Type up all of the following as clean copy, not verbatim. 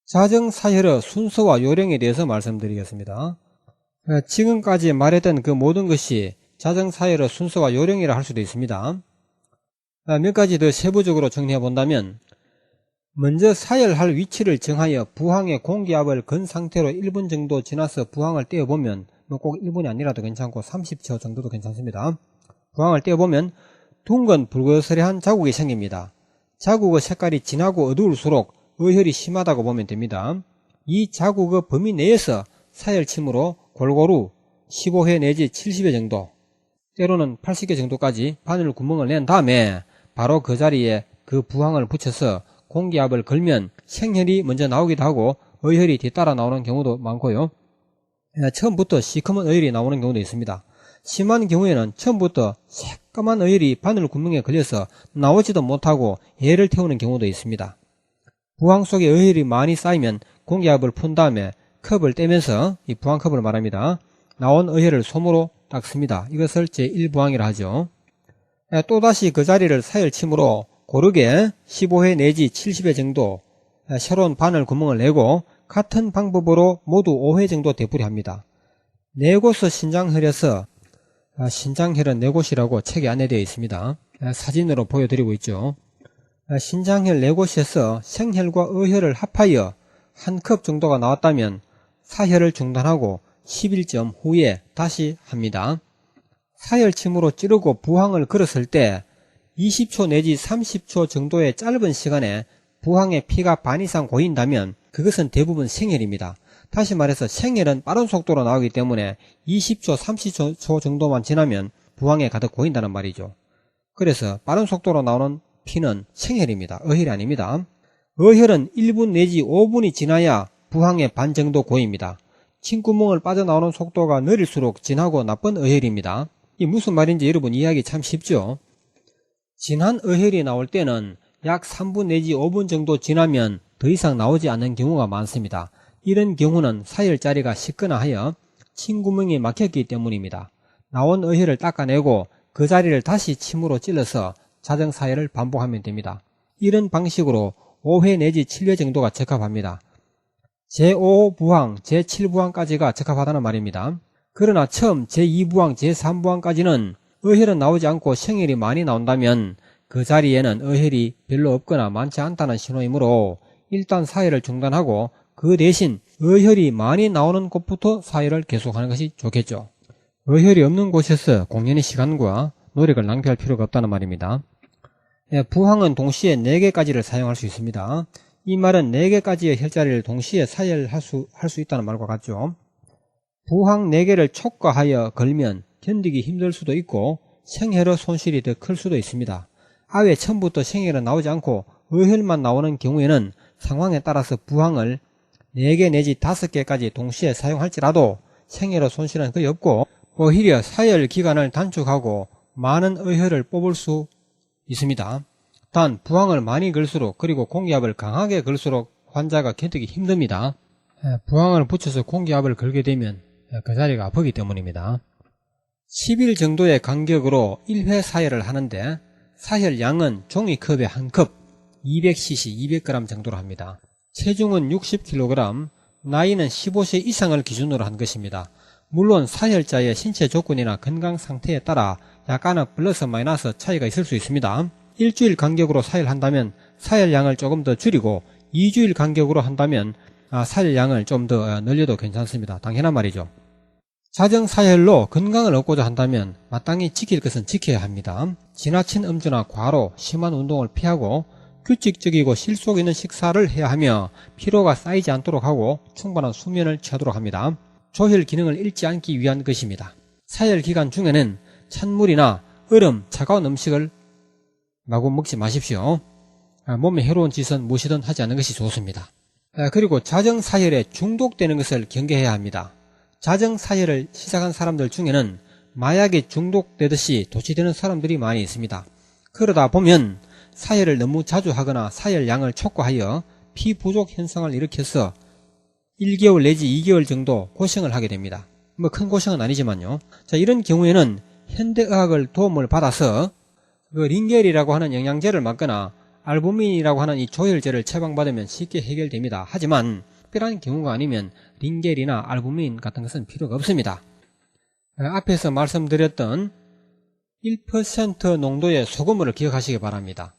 자정사혈의 순서와 요령에 대해서 말씀드리겠습니다. 지금까지 말했던 그 모든 것이 자정사혈의 순서와 요령이라 할 수도 있습니다. 몇 가지 더 세부적으로 정리해 본다면, 먼저 사혈할 위치를 정하여 부항의 공기압을 건 상태로 1분 정도 지나서 부항을 떼어보면, 꼭 1분이 아니라도 괜찮고 30초 정도도 괜찮습니다. 부항을 떼어보면 둥근 불그스레한 자국이 생깁니다. 자국의 색깔이 진하고 어두울수록 어혈이 심하다고 보면 됩니다. 이 자국의 범위 내에서 사혈침으로 골고루 15회 내지 70회 정도, 때로는 80개 정도까지 바늘 구멍을 낸 다음에 바로 그 자리에 그 부항을 붙여서 공기압을 걸면 생혈이 먼저 나오기도 하고 어혈이 뒤따라 나오는 경우도 많고요. 처음부터 시커먼 어혈이 나오는 경우도 있습니다. 심한 경우에는 처음부터 새까만 어혈이 바늘 구멍에 걸려서 나오지도 못하고 애를 태우는 경우도 있습니다. 부항 속에 어혈이 많이 쌓이면 공기압을 푼 다음에 컵을 떼면서, 이 부항컵을 말합니다, 나온 어혈을 솜으로 닦습니다. 이것을 제1부항이라 하죠. 또다시 그 자리를 사혈침으로 고르게 15회 내지 70회 정도 새로운 바늘 구멍을 내고 같은 방법으로 모두 5회 정도 되풀이합니다. 네 곳의 신장혈에서, 신장혈은 네 곳이라고 책에 안내되어 있습니다. 사진으로 보여드리고 있죠. 신장혈 네 곳에서 생혈과 어혈을 합하여 한 컵 정도가 나왔다면 사혈을 중단하고 11점 후에 다시 합니다. 사혈침으로 찌르고 부항을 걸었을 때 20초 내지 30초 정도의 짧은 시간에 부항의 피가 반 이상 고인다면 그것은 대부분 생혈입니다. 다시 말해서 생혈은 빠른 속도로 나오기 때문에 20초, 30초 정도만 지나면 부항에 가득 고인다는 말이죠. 그래서 빠른 속도로 나오는 피는 생혈입니다. 어혈이 아닙니다. 어혈은 1분 내지 5분이 지나야 부항의 반 정도 고입니다. 침구멍을 빠져나오는 속도가 느릴수록 진하고 나쁜 어혈입니다. 이 무슨 말인지 여러분 이해하기 참 쉽죠? 진한 어혈이 나올 때는 약 3분 내지 5분 정도 지나면 더 이상 나오지 않는 경우가 많습니다. 이런 경우는 사혈자리가 식거나 하여 침구멍이 막혔기 때문입니다. 나온 어혈을 닦아내고 그 자리를 다시 침으로 찔러서 자정사혈을 반복하면 됩니다. 이런 방식으로 5회 내지 7회 정도가 적합합니다. 제5부항, 제7부항까지가 적합하다는 말입니다. 그러나 처음 제2부항, 제3부항까지는 어혈은 나오지 않고 생혈이 많이 나온다면 그 자리에는 어혈이 별로 없거나 많지 않다는 신호이므로 일단 사혈을 중단하고 그 대신 어혈이 많이 나오는 곳부터 사혈을 계속하는 것이 좋겠죠. 어혈이 없는 곳에서 공연의 시간과 노력을 낭비할 필요가 없다는 말입니다. 부항은 동시에 4개까지를 사용할 수 있습니다. 이 말은 4개까지의 혈자리를 동시에 사혈할 수 있다는 말과 같죠. 부항 4개를 촉과하여 걸면 견디기 힘들 수도 있고 생혈의 손실이 더 클 수도 있습니다. 아예 처음부터 생혈은 나오지 않고 어혈만 나오는 경우에는 상황에 따라서 부항을 4개 내지 5개까지 동시에 사용할지라도 생혈의 손실은 거의 없고 오히려 사혈 기간을 단축하고 많은 어혈을 뽑을 수 있습니다. 단 부항을 많이 걸수록, 그리고 공기압을 강하게 걸수록 환자가 견디기 힘듭니다. 부항을 붙여서 공기압을 걸게 되면 그 자리가 아프기 때문입니다. 10일 정도의 간격으로 1회 사혈을 하는데 사혈량은 종이컵에 한 컵 200cc 200g 정도로 합니다. 체중은 60kg, 나이는 15세 이상을 기준으로 한 것입니다. 물론 사혈자의 신체 조건이나 건강 상태에 따라 약간은 플러스 마이너스 차이가 있을 수 있습니다. 일주일 간격으로 사혈한다면 사혈량을 조금 더 줄이고 2주일 간격으로 한다면 사혈량을 좀 더 늘려도 괜찮습니다. 당연한 말이죠. 자정사혈로 건강을 얻고자 한다면 마땅히 지킬 것은 지켜야 합니다. 지나친 음주나 과로, 심한 운동을 피하고 규칙적이고 실속 있는 식사를 해야 하며 피로가 쌓이지 않도록 하고 충분한 수면을 취하도록 합니다. 조혈 기능을 잃지 않기 위한 것입니다. 사혈 기간 중에는 찬물이나 얼음, 차가운 음식을 마구 먹지 마십시오. 몸에 해로운 짓은 무엇이든 하지 않는 것이 좋습니다. 그리고 자정사혈에 중독되는 것을 경계해야 합니다. 자정사혈을 시작한 사람들 중에는 마약에 중독되듯이 도취되는 사람들이 많이 있습니다. 그러다 보면 사혈을 너무 자주 하거나 사혈량을 촉구하여 피 부족 현상을 일으켜서 1개월 내지 2개월 정도 고생을 하게 됩니다. 뭐 큰 고생은 아니지만요. 자, 이런 경우에는 현대의학을 도움을 받아서 링겔이라고 하는 영양제를 맞거나 알부민이라고 하는 이 조혈제를 처방받으면 쉽게 해결됩니다. 하지만 특별한 경우가 아니면 링겔이나 알부민 같은 것은 필요가 없습니다. 앞에서 말씀드렸던 1% 농도의 소금물을 기억하시기 바랍니다.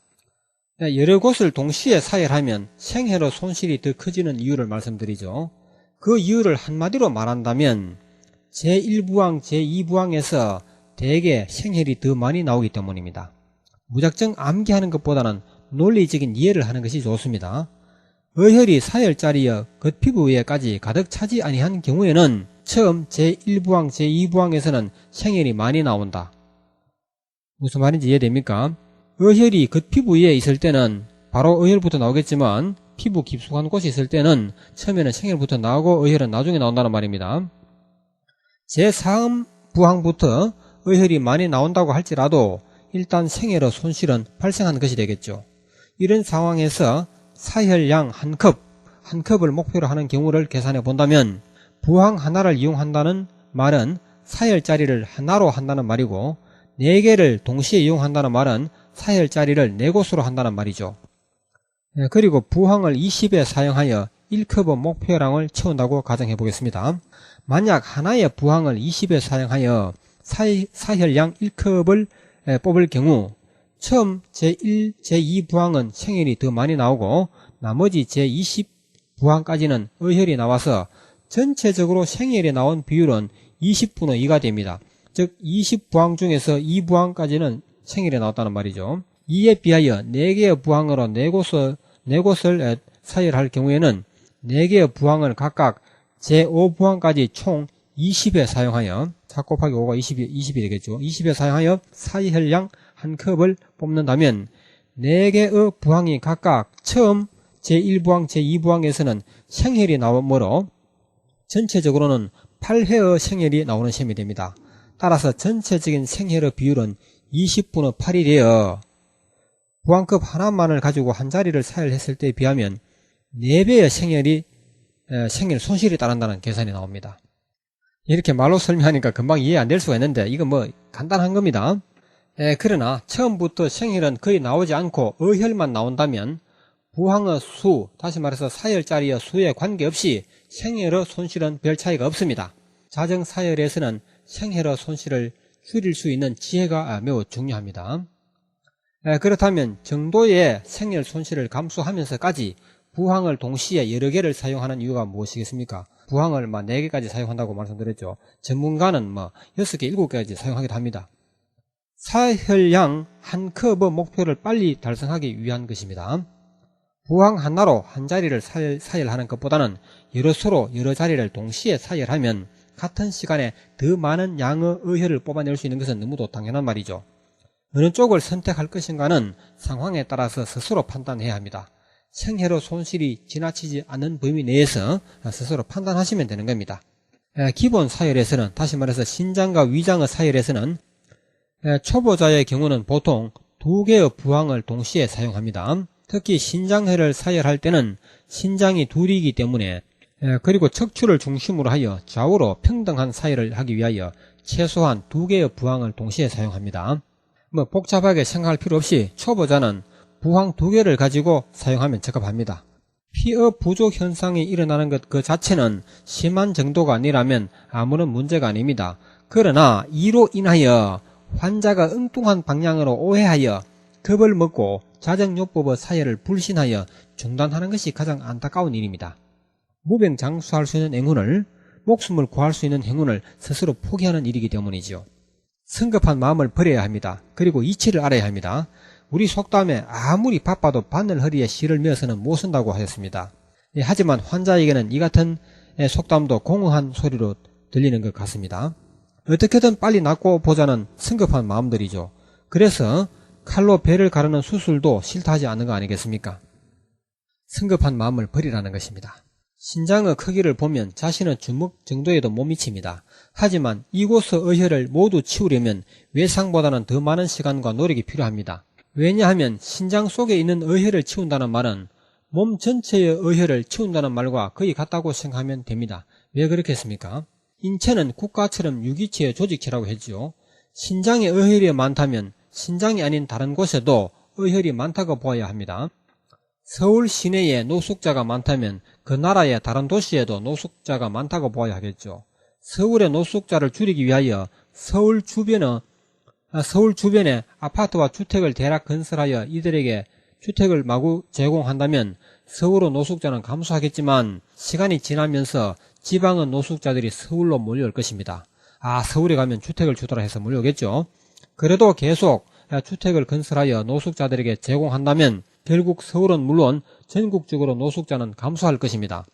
여러 곳을 동시에 사혈하면 생혈의 손실이 더 커지는 이유를 말씀드리죠. 그 이유를 한마디로 말한다면 제1부항, 제2부항에서 대개 생혈이 더 많이 나오기 때문입니다. 무작정 암기하는 것보다는 논리적인 이해를 하는 것이 좋습니다. 어혈이 사혈자리의 겉피부 위에까지 가득 차지 아니한 경우에는 처음 제1부항, 제2부항에서는 생혈이 많이 나온다. 무슨 말인지 이해됩니까? 어혈이 겉피부 위에 있을 때는 바로 어혈부터 나오겠지만 피부 깊숙한 곳이 있을 때는 처음에는 생혈부터 나오고 어혈은 나중에 나온다는 말입니다. 제3부항부터 어혈이 많이 나온다고 할지라도 일단 생혈의 손실은 발생한 것이 되겠죠. 이런 상황에서 사혈량 한 컵을 목표로 하는 경우를 계산해 본다면 부항 하나를 이용한다는 말은 사혈자리를 하나로 한다는 말이고 4개를 동시에 이용한다는 말은 사혈자리를 4곳으로 한다는 말이죠. 그리고 부항을 20에 사용하여 1컵의 목표량을 채운다고 가정해 보겠습니다. 만약 하나의 부항을 20에 사용하여 사혈량 1컵을 뽑을 경우 처음 제1, 제2부항은 생혈이 더 많이 나오고 나머지 제20부항까지는 어혈이 나와서 전체적으로 생혈이 나온 비율은 20분의 2가 됩니다. 즉 20부항 중에서 2부항까지는 생혈이 나왔다는 말이죠. 이에 비하여 4개의 부항으로 4곳을 사혈할 경우에는 4개의 부항을 각각 제5부항까지 총 20에 사용하여 4 곱하기 5가 20이 되겠죠. 20에 사용하여 사혈량 한 컵을 뽑는다면 4개의 부항이 각각 처음 제1부항, 제2부항에서는 생혈이 나오므로 전체적으로는 8회의 생혈이 나오는 셈이 됩니다. 따라서 전체적인 생혈의 비율은 20분의 8이 되어 부항컵 하나만을 가지고 한 자리를 사혈했을 때에 비하면 4배의 생혈 손실이 따른다는 계산이 나옵니다. 이렇게 말로 설명하니까 금방 이해 안 될 수가 있는데 이거 뭐 간단한 겁니다. 그러나 처음부터 생혈은 거의 나오지 않고 어혈만 나온다면 부항의 수, 다시 말해서 사혈자리의 수에 관계없이 생혈의 손실은 별 차이가 없습니다. 자정사혈에서는 생혈의 손실을 줄일 수 있는 지혜가 매우 중요합니다. 그렇다면 정도의 생혈 손실을 감수하면서까지 부항을 동시에 여러 개를 사용하는 이유가 무엇이겠습니까? 부항을 4개까지 사용한다고 말씀드렸죠. 전문가는 6개, 7개까지 사용하기도 합니다. 사혈량 한 컵의 목표를 빨리 달성하기 위한 것입니다. 부항 하나로 한 자리를 사혈하는 것보다는 여럿으로 여러 자리를 동시에 사혈하면 같은 시간에 더 많은 양의 어혈을 뽑아낼 수 있는 것은 너무도 당연한 말이죠. 어느 쪽을 선택할 것인가는 상황에 따라서 스스로 판단해야 합니다. 생혈의 손실이 지나치지 않는 범위 내에서 스스로 판단하시면 되는 겁니다. 기본 사혈에서는, 다시 말해서 신장과 위장의 사혈에서는 초보자의 경우는 보통 2개의 부항을 동시에 사용합니다. 특히 신장혈을 사혈할 때는 신장이 둘이기 때문에 그리고 척추를 중심으로 하여 좌우로 평등한 사혈을 하기 위하여 최소한 2개의 부항을 동시에 사용합니다. 복잡하게 생각할 필요 없이 초보자는 부항 2개를 가지고 사용하면 적합합니다. 피의 부족 현상이 일어나는 것 그 자체는 심한 정도가 아니라면 아무런 문제가 아닙니다. 그러나 이로 인하여 환자가 엉뚱한 방향으로 오해하여 겁을 먹고 자정요법의 사혈을 불신하여 중단하는 것이 가장 안타까운 일입니다. 무병장수할 수 있는 행운을, 목숨을 구할 수 있는 행운을 스스로 포기하는 일이기 때문이죠. 성급한 마음을 버려야 합니다. 그리고 이치를 알아야 합니다. 우리 속담에 아무리 바빠도 바늘 허리에 실을 메어서는 못 쓴다고 하였습니다. 하지만 환자에게는 이 같은 속담도 공허한 소리로 들리는 것 같습니다. 어떻게든 빨리 낫고 보자는 성급한 마음들이죠. 그래서 칼로 배를 가르는 수술도 싫다 하지 않는 거 아니겠습니까? 성급한 마음을 버리라는 것입니다. 신장의 크기를 보면 자신의 주먹 정도에도 못 미칩니다. 하지만 이곳의 어혈을 모두 치우려면 외상보다는 더 많은 시간과 노력이 필요합니다. 왜냐하면 신장 속에 있는 어혈을 치운다는 말은 몸 전체의 어혈을 치운다는 말과 거의 같다고 생각하면 됩니다. 왜 그렇겠습니까? 인체는 국가처럼 유기체의 조직체라고 했죠. 신장에 어혈이 많다면 신장이 아닌 다른 곳에도 의혈이 많다고 보아야 합니다. 서울 시내에 노숙자가 많다면 그 나라의 다른 도시에도 노숙자가 많다고 보아야 하겠죠. 서울의 노숙자를 줄이기 위하여 서울 주변에 아파트와 주택을 대략 건설하여 이들에게 주택을 마구 제공한다면 서울의 노숙자는 감소하겠지만 시간이 지나면서 지방의 노숙자들이 서울로 몰려올 것입니다. 서울에 가면 주택을 주더라 해서 몰려오겠죠. 그래도 계속 주택을 건설하여 노숙자들에게 제공한다면 결국 서울은 물론 전국적으로 노숙자는 감소할 것입니다.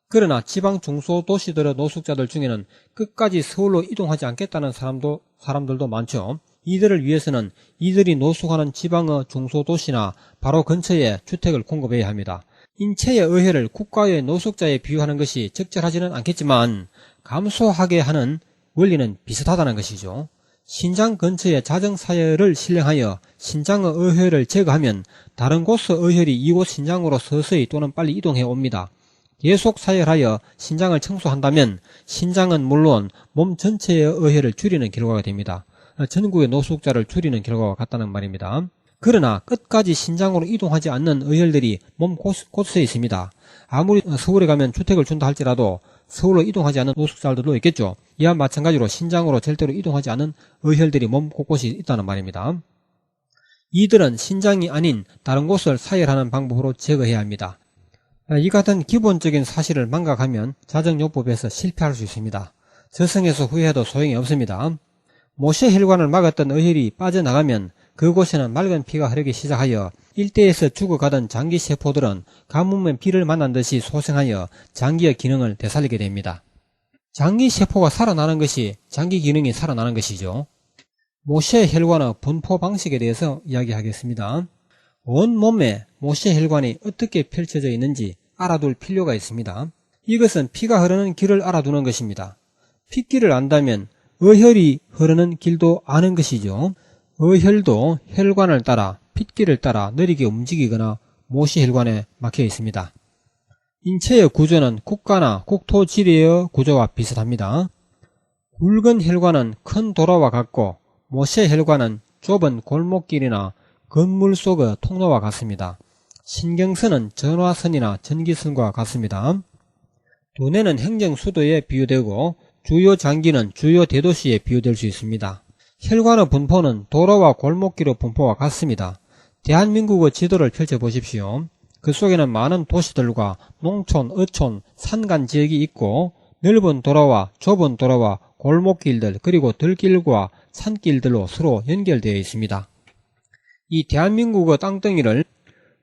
그러나 지방 중소도시들의 노숙자들 중에는 끝까지 서울로 이동하지 않겠다는 사람들도 많죠. 이들을 위해서는 이들이 노숙하는 지방의 중소도시나 바로 근처에 주택을 공급해야 합니다. 인체의 의회를 국가의 노숙자에 비유하는 것이 적절하지는 않겠지만 감소하게 하는 원리는 비슷하다는 것이죠. 신장 근처에 자정사열을 실행하여 신장의 의회를 제거하면 다른 곳의 의혈이 이곳 신장으로 서서히 또는 빨리 이동해 옵니다. 계속 사열하여 신장을 청소한다면 신장은 물론 몸 전체의 의혈을 줄이는 결과가 됩니다. 전국의 노숙자를 줄이는 결과가 같다는 말입니다. 그러나 끝까지 신장으로 이동하지 않는 의혈들이 몸 곳곳에 있습니다. 아무리 서울에 가면 주택을 준다 할지라도 서울로 이동하지 않는 노숙자들도 있겠죠. 이와 마찬가지로 신장으로 절대로 이동하지 않은 의혈들이 몸 곳곳이 있다는 말입니다. 이들은 신장이 아닌 다른 곳을 사열하는 방법으로 제거해야 합니다. 이 같은 기본적인 사실을 망각하면 자정요법에서 실패할 수 있습니다. 저승에서 후회해도 소용이 없습니다. 모세 혈관을 막았던 의혈이 빠져나가면 그곳에는 맑은 피가 흐르기 시작하여 일대에서 죽어가던 장기세포들은 가뭄의 비를 만난 듯이 소생하여 장기의 기능을 되살리게 됩니다. 장기세포가 살아나는 것이 장기 기능이 살아나는 것이죠. 모세 혈관의 분포 방식에 대해서 이야기하겠습니다. 온몸에 모세 혈관이 어떻게 펼쳐져 있는지 알아둘 필요가 있습니다. 이것은 피가 흐르는 길을 알아두는 것입니다. 핏길을 안다면 의혈이 흐르는 길도 아는 것이죠. 의혈도 혈관을 따라 핏길을 따라 느리게 움직이거나 모세 혈관에 막혀 있습니다. 인체의 구조는 국가나 국토지리의 구조와 비슷합니다. 굵은 혈관은 큰 도로와 같고 모세 혈관은 좁은 골목길이나 건물 속의 통로와 같습니다. 신경선은 전화선이나 전기선과 같습니다. 두뇌는 행정수도에 비유되고 주요 장기는 주요 대도시에 비유될 수 있습니다. 혈관의 분포는 도로와 골목길의 분포와 같습니다. 대한민국의 지도를 펼쳐보십시오. 그 속에는 많은 도시들과 농촌, 어촌, 산간 지역이 있고 넓은 도로와 좁은 도로와 골목길들 그리고 들길과 산길들로 서로 연결되어 있습니다. 이 대한민국의 땅덩이를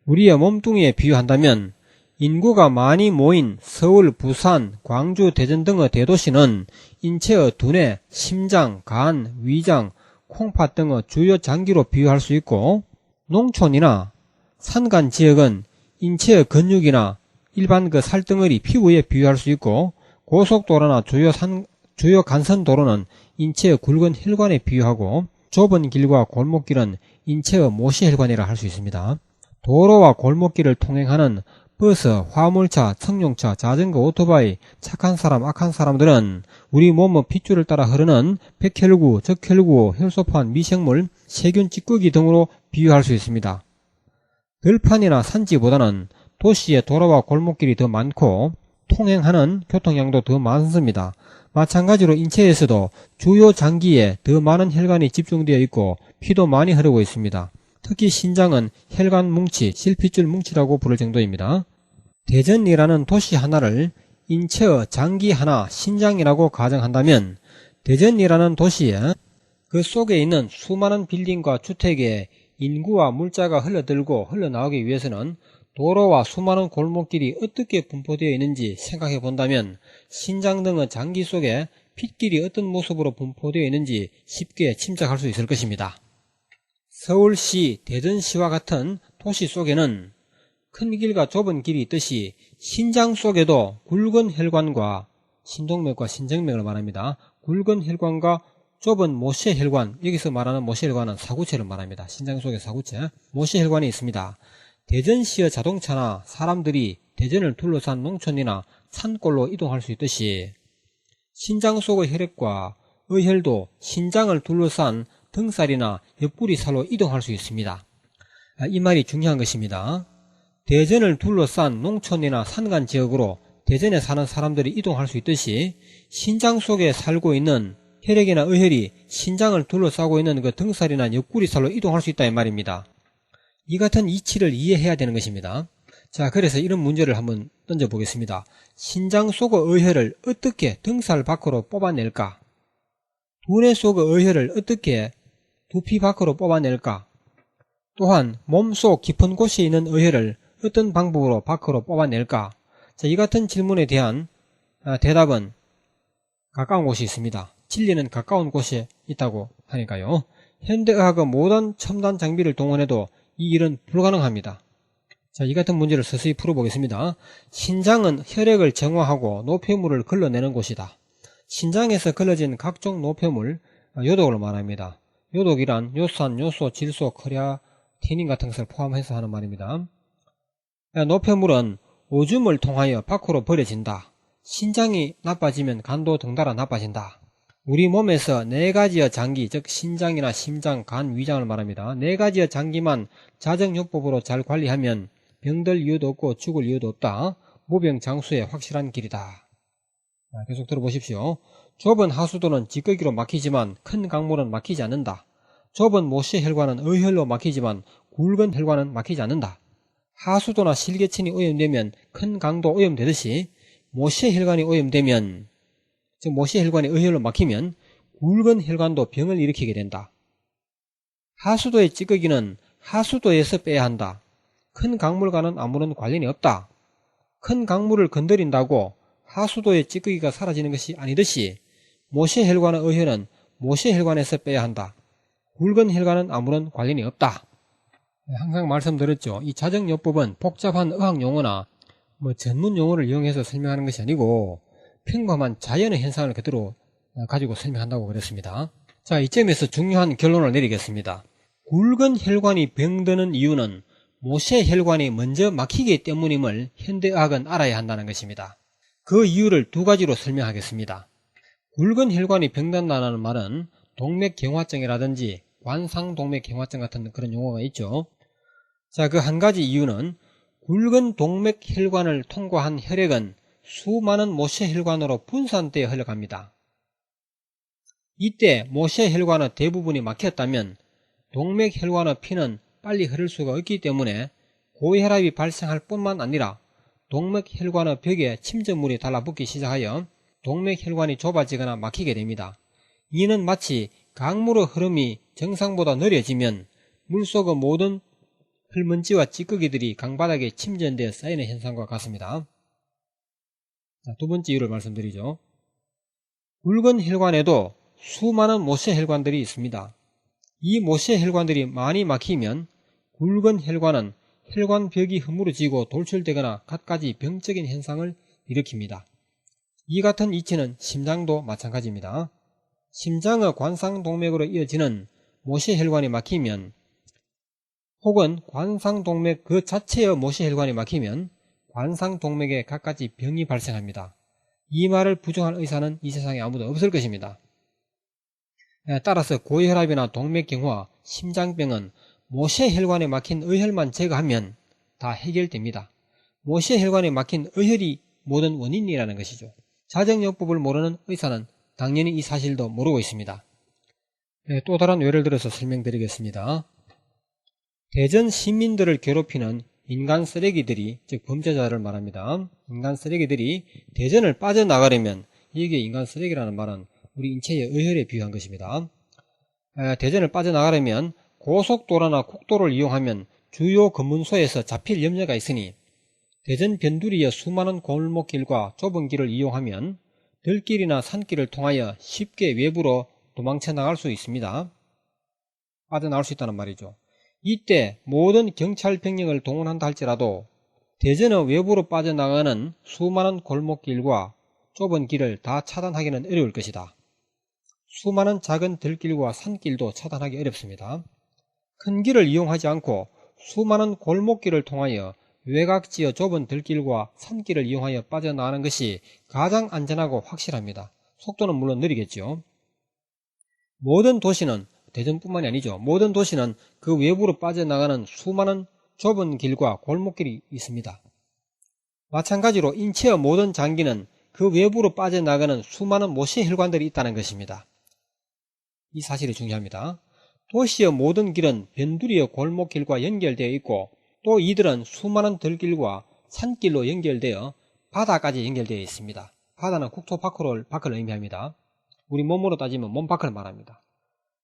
우리의 몸뚱이에 비유한다면 인구가 많이 모인 서울, 부산, 광주, 대전 등의 대도시는 인체의 두뇌, 심장, 간, 위장, 콩팥 등의 주요 장기로 비유할 수 있고 농촌이나 산간 지역은 인체의 근육이나 일반 그 살덩어리, 피부에 비유할 수 있고 고속도로나 주요 간선도로는 인체의 굵은 혈관에 비유하고 좁은 길과 골목길은 인체의 모세 혈관이라 할 수 있습니다. 도로와 골목길을 통행하는 버스, 화물차,乘용차, 자전거, 오토바이, 착한 사람, 악한 사람들은 우리 몸의 핏줄을 따라 흐르는 백혈구, 적혈구, 혈소판, 미생물, 세균 찌꺼기 등으로 비유할 수 있습니다. 들판이나 산지보다는 도시의 도로와 골목길이 더 많고 통행하는 교통량도 더 많습니다. 마찬가지로 인체에서도 주요 장기에 더 많은 혈관이 집중되어 있고 피도 많이 흐르고 있습니다. 특히 신장은 혈관 뭉치, 실핏줄 뭉치라고 부를 정도입니다. 대전이라는 도시 하나를 인체의 장기 하나, 신장이라고 가정한다면 대전이라는 도시에 그 속에 있는 수많은 빌딩과 주택에 인구와 물자가 흘러들고 흘러나오기 위해서는 도로와 수많은 골목길이 어떻게 분포되어 있는지 생각해 본다면 신장 등의 장기 속에 핏길이 어떤 모습으로 분포되어 있는지 쉽게 짐작할 수 있을 것입니다. 서울시, 대전시와 같은 도시 속에는 큰 길과 좁은 길이 있듯이 신장 속에도 굵은 혈관과 신동맥과 신정맥을 말합니다. 굵은 혈관과 좁은 모세 혈관, 여기서 말하는 모세 혈관은 사구체를 말합니다. 신장 속의 사구체, 모세 혈관이 있습니다. 대전시의 자동차나 사람들이 대전을 둘러싼 농촌이나 산골로 이동할 수 있듯이 신장 속의 혈액과 의혈도 신장을 둘러싼 등살이나 옆구리 살로 이동할 수 있습니다. 이 말이 중요한 것입니다. 대전을 둘러싼 농촌이나 산간 지역으로 대전에 사는 사람들이 이동할 수 있듯이 신장 속에 살고 있는 혈액이나 의혈이 신장을 둘러싸고 있는 그 등살이나 옆구리살로 이동할 수 있다 이 말입니다. 이 같은 이치를 이해해야 되는 것입니다. 자, 그래서 이런 문제를 한번 던져보겠습니다. 신장 속의 의혈을 어떻게 등살 밖으로 뽑아낼까? 두뇌 속의 의혈을 어떻게 두피 밖으로 뽑아낼까? 또한 몸속 깊은 곳에 있는 의혈을 어떤 방법으로 밖으로 뽑아낼까? 자, 이 같은 질문에 대한 대답은 가까운 곳이 있습니다. 진리는 가까운 곳에 있다고 하니까요. 현대의학의 모든 첨단 장비를 동원해도 이 일은 불가능합니다. 자, 이 같은 문제를 서서히 풀어보겠습니다. 신장은 혈액을 정화하고 노폐물을 걸러내는 곳이다. 신장에서 걸러진 각종 노폐물, 요독을 말합니다. 요독이란 요산, 요소, 질소, 크레아티닌 같은 것을 포함해서 하는 말입니다. 노폐물은 오줌을 통하여 밖으로 버려진다. 신장이 나빠지면 간도 덩달아 나빠진다. 우리 몸에서 4가지의 장기, 즉 신장이나 심장, 간, 위장을 말합니다. 4가지의 장기만 자정요법으로 잘 관리하면 병들 이유도 없고 죽을 이유도 없다. 무병장수의 확실한 길이다. 계속 들어보십시오. 좁은 하수도는 찌꺼기로 막히지만 큰 강물은 막히지 않는다. 좁은 모세혈관은 의혈로 막히지만 굵은 혈관은 막히지 않는다. 하수도나 실개천이 오염되면 큰 강도 오염되듯이 모세혈관이 오염되면, 즉 모세혈관이 의혈로 막히면 굵은 혈관도 병을 일으키게 된다. 하수도의 찌꺼기는 하수도에서 빼야 한다. 큰 강물과는 아무런 관련이 없다. 큰 강물을 건드린다고 하수도의 찌꺼기가 사라지는 것이 아니듯이 모세혈관의 의혈은 모세혈관에서 빼야 한다. 굵은 혈관은 아무런 관련이 없다. 항상 말씀드렸죠. 이 자정요법은 복잡한 의학용어나 전문 용어를 이용해서 설명하는 것이 아니고 평범한 자연의 현상을 그대로 가지고 설명한다고 그랬습니다. 자, 이점에서 중요한 결론을 내리겠습니다. 굵은 혈관이 병드는 이유는 모세혈관이 먼저 막히기 때문임을 현대의학은 알아야 한다는 것입니다. 그 이유를 2가지로 설명하겠습니다. 굵은 혈관이 병든다는 말은 동맥경화증이라든지 관상동맥경화증 같은 그런 용어가 있죠. 자, 그 한 가지 이유는 굵은 동맥혈관을 통과한 혈액은 수많은 모세혈관으로 분산되어 흘러갑니다. 이때 모세혈관의 대부분이 막혔다면 동맥혈관의 피는 빨리 흐를 수가 없기 때문에 고혈압이 발생할 뿐만 아니라 동맥혈관의 벽에 침전물이 달라붙기 시작하여 동맥혈관이 좁아지거나 막히게 됩니다. 이는 마치 강물의 흐름이 정상보다 느려지면 물속의 모든 흙먼지와 찌꺼기들이 강바닥에 침전되어 쌓이는 현상과 같습니다. 자, 2번째 이유를 말씀드리죠. 굵은 혈관에도 수많은 모세혈관들이 있습니다. 이 모세혈관들이 많이 막히면 굵은 혈관은 혈관벽이 허물어지고 돌출되거나 갖가지 병적인 현상을 일으킵니다. 이 같은 이치는 심장도 마찬가지입니다. 심장의 관상동맥으로 이어지는 모세혈관이 막히면 혹은 관상동맥 그 자체의 모세혈관이 막히면 관상동맥에 갖가지 병이 발생합니다. 이 말을 부정할 의사는 이 세상에 아무도 없을 것입니다. 따라서 고혈압이나 동맥경화, 심장병은 모세혈관에 막힌 의혈만 제거하면 다 해결됩니다. 모세혈관에 막힌 의혈이 모든 원인이라는 것이죠. 자정요법을 모르는 의사는 당연히 이 사실도 모르고 있습니다. 또 다른 예를 들어서 설명드리겠습니다. 대전 시민들을 괴롭히는 인간 쓰레기들이, 즉 범죄자를 말합니다. 인간 쓰레기들이 대전을 빠져나가려면, 이게 인간 쓰레기라는 말은 우리 인체의 의혈에 비유한 것입니다. 대전을 빠져나가려면 고속도로나 국도를 이용하면 주요 검문소에서 잡힐 염려가 있으니 대전 변두리의 수많은 골목길과 좁은 길을 이용하면 들길이나 산길을 통하여 쉽게 외부로 도망쳐 나갈 수 있습니다. 빠져나올 수 있다는 말이죠. 이때 모든 경찰 병력을 동원한다 할지라도 대전의 외부로 빠져나가는 수많은 골목길과 좁은 길을 다 차단하기는 어려울 것이다. 수많은 작은 들길과 산길도 차단하기 어렵습니다. 큰 길을 이용하지 않고 수많은 골목길을 통하여 외곽지의 좁은 들길과 산길을 이용하여 빠져나가는 것이 가장 안전하고 확실합니다. 속도는 물론 느리겠죠. 모든 도시는 대전뿐만이 아니죠. 모든 도시는 그 외부로 빠져나가는 수많은 좁은 길과 골목길이 있습니다. 마찬가지로 인체의 모든 장기는 그 외부로 빠져나가는 수많은 모세혈관들이 있다는 것입니다. 이 사실이 중요합니다. 도시의 모든 길은 변두리의 골목길과 연결되어 있고 또 이들은 수많은 들길과 산길로 연결되어 바다까지 연결되어 있습니다. 바다는 국토 밖을 의미합니다. 우리 몸으로 따지면 몸 밖을 말합니다.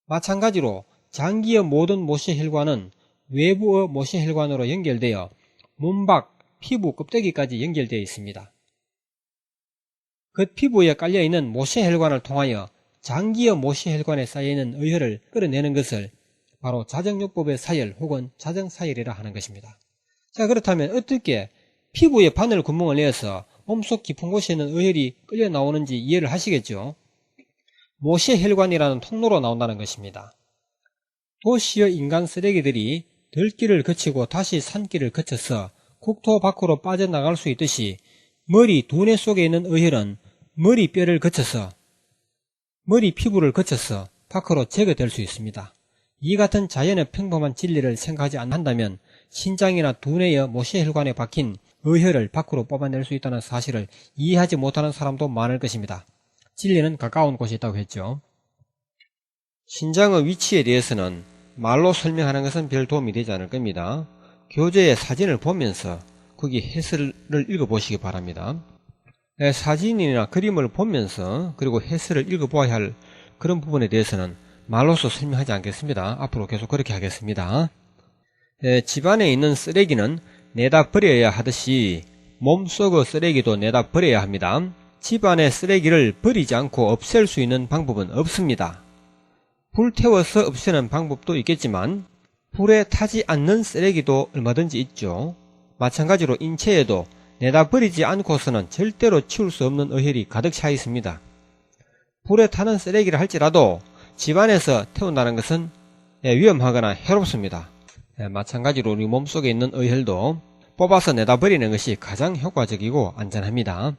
마찬가지로 장기의 모든 모세혈관은 외부의 모세혈관으로 연결되어 몸 밖, 피부, 껍데기까지 연결되어 있습니다. 그 피부에 깔려있는 모세혈관을 통하여 장기의 모세혈관에 쌓여있는 의혈을 끌어내는 것을 바로 자정요법의 사열 혹은 자정사열이라 하는 것입니다. 자, 그렇다면 어떻게 피부에 바늘 구멍을 내어서 몸속 깊은 곳에 있는 의혈이 끌려 나오는지 이해를 하시겠죠? 모세혈관이라는 통로로 나온다는 것입니다. 도시의 인간 쓰레기들이 들길을 거치고 다시 산길을 거쳐서 국토 밖으로 빠져나갈 수 있듯이 머리, 두뇌 속에 있는 의혈은 머리뼈를 거쳐서 머리 피부를 거쳐서 밖으로 제거될 수 있습니다. 이 같은 자연의 평범한 진리를 생각하지 않는다면 신장이나 두뇌의 모세혈관에 박힌 의혈을 밖으로 뽑아낼 수 있다는 사실을 이해하지 못하는 사람도 많을 것입니다. 진리는 가까운 곳에 있다고 했죠. 신장의 위치에 대해서는 말로 설명하는 것은 별 도움이 되지 않을 겁니다. 교재의 사진을 보면서 거기 해설을 읽어보시기 바랍니다. 사진이나 그림을 보면서 그리고 해설을 읽어보아야 할 그런 부분에 대해서는 말로서 설명하지 않겠습니다. 앞으로 계속 그렇게 하겠습니다. 집안에 있는 쓰레기는 내다 버려야 하듯이 몸속의 쓰레기도 내다 버려야 합니다. 집안의 쓰레기를 버리지 않고 없앨 수 있는 방법은 없습니다. 불태워서 없애는 방법도 있겠지만 불에 타지 않는 쓰레기도 얼마든지 있죠. 마찬가지로 인체에도 내다 버리지 않고서는 절대로 치울 수 없는 의혈이 가득 차 있습니다. 불에 타는 쓰레기를 할지라도 집안에서 태운다는 것은 위험하거나 해롭습니다. 마찬가지로 우리 몸속에 있는 의혈도 뽑아서 내다 버리는 것이 가장 효과적이고 안전합니다.